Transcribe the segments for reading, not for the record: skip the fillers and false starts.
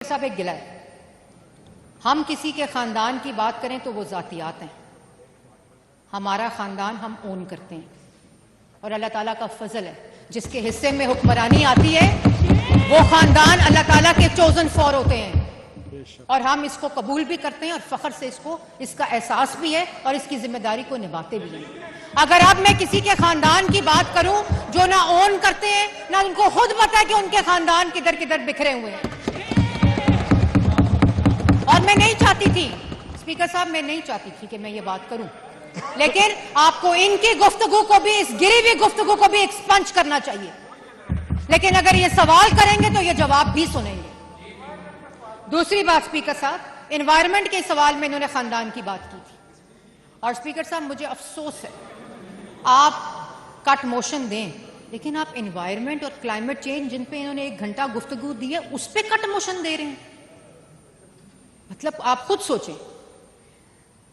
صاحب ایک گلہ ہے، ہم کسی کے خاندان کی بات کریں تو وہ ذاتیات ہیں، ہمارا خاندان ہم اون کرتے ہیں، اور اللہ تعالیٰ کا فضل ہے جس کے حصے میں حکمرانی آتی ہے وہ خاندان اللہ تعالیٰ کے چوزن فور ہوتے ہیں، اور ہم اس کو قبول بھی کرتے ہیں اور فخر سے اس کا احساس بھی ہے اور اس کی ذمہ داری کو نبھاتے بھی ہیں۔ اگر اب میں کسی کے خاندان کی بات کروں جو نہ اون کرتے ہیں نہ ان کو خود پتا ہے کہ ان کے خاندان کدھر کدھر بکھرے ہوئے ہیں، اور میں نہیں چاہتی تھی اسپیکر صاحب، میں نہیں چاہتی تھی کہ میں یہ بات کروں، لیکن آپ کو ان کی گفتگو کو بھی، اس گری ہوئی گفتگو کو بھی ایکسپنج کرنا چاہیے، لیکن اگر یہ سوال کریں گے تو یہ جواب بھی سنیں گے۔ دوسری بات اسپیکر صاحب، انوائرمنٹ کے سوال میں انہوں نے خاندان کی بات کی تھی، اور اسپیکر صاحب مجھے افسوس ہے آپ کٹ موشن دیں لیکن آپ انوائرمنٹ اور کلائمیٹ چینج جن پہ انہوں نے 1 گھنٹہ گفتگو دی ہے اس پہ کٹ موشن دے رہے ہیں، مطلب آپ خود سوچیں۔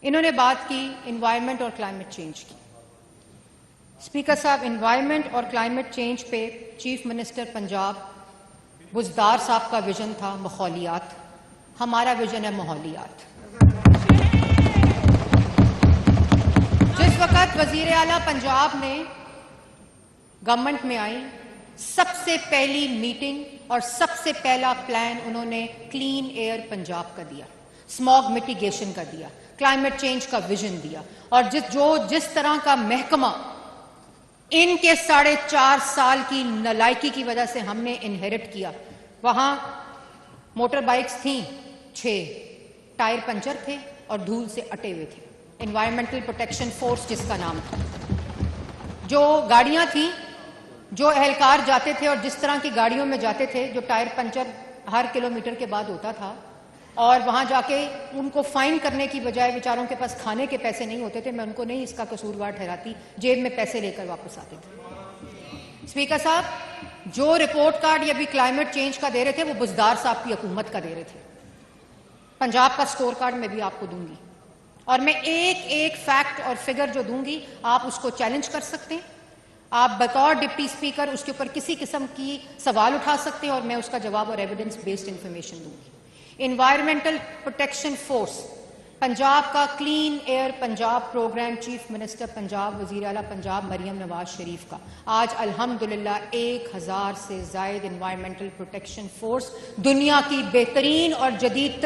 انہوں نے بات کی انوائرمنٹ اور کلائمیٹ چینج کی، اسپیکر صاحب انوائرمنٹ اور کلائمیٹ چینج پہ چیف منسٹر پنجاب بزدار صاحب کا ویژن تھا ماحولیات، ہمارا ویژن ہے ماحولیات۔ جس وقت وزیر اعلیٰ پنجاب نے گورنمنٹ میں آئی، سب سے پہلی میٹنگ اور سب سے پہلا پلان انہوں نے کلین ایئر پنجاب کا دیا، اسموگ میٹیگیشن کا دیا، کلائمیٹ چینج کا ویژن دیا، اور جس طرح کا محکمہ ان کے 4.5 سال کی نالائکی کی وجہ سے ہم نے انہیرٹ کیا، وہاں موٹر بائکس تھیں 6، ٹائر پنچر تھے اور دھول سے اٹے ہوئے تھے، انوائرمنٹل پروٹیکشن فورس جس کا نام تھا، جو گاڑیاں تھیں، جو اہلکار جاتے تھے اور جس طرح کی گاڑیوں میں جاتے تھے، جو ٹائر پنچر ہر کلومیٹر کے بعد ہوتا تھا، اور وہاں جا کے ان کو فائن کرنے کی بجائے بیچاروں کے پاس کھانے کے پیسے نہیں ہوتے تھے، میں ان کو نہیں اس کا قصوروار ٹھہراتی، جیب میں پیسے لے کر واپس آتے تھے۔ اسپیکر صاحب جو رپورٹ کارڈ یہ بھی کلائمیٹ چینج کا دے رہے تھے وہ بزدار صاحب کی حکومت کا دے رہے تھے۔ پنجاب کا سکور کارڈ میں بھی آپ کو دوں گی، اور میں ایک فیکٹ اور فگر جو دوں گی آپ اس کو چیلنج کر سکتے ہیں، آپ بطور ڈپٹی اسپیکر اس کے اوپر کسی قسم کی سوال اٹھا سکتے ہیں اور میں اس کا جواب اور ایویڈنس بیسڈ انفارمیشن دوں گی۔ انوائرمنٹل پروٹیکشن فورس پنجاب کا clean air Punjab programme, chief minister Punjab وزیر اعلیٰ پنجاب مریم نواز شریف کا آج الحمدللہ 1000 سے زائد انوائرمنٹل پروٹیکشن فورس دنیا کی بہترین اور جدید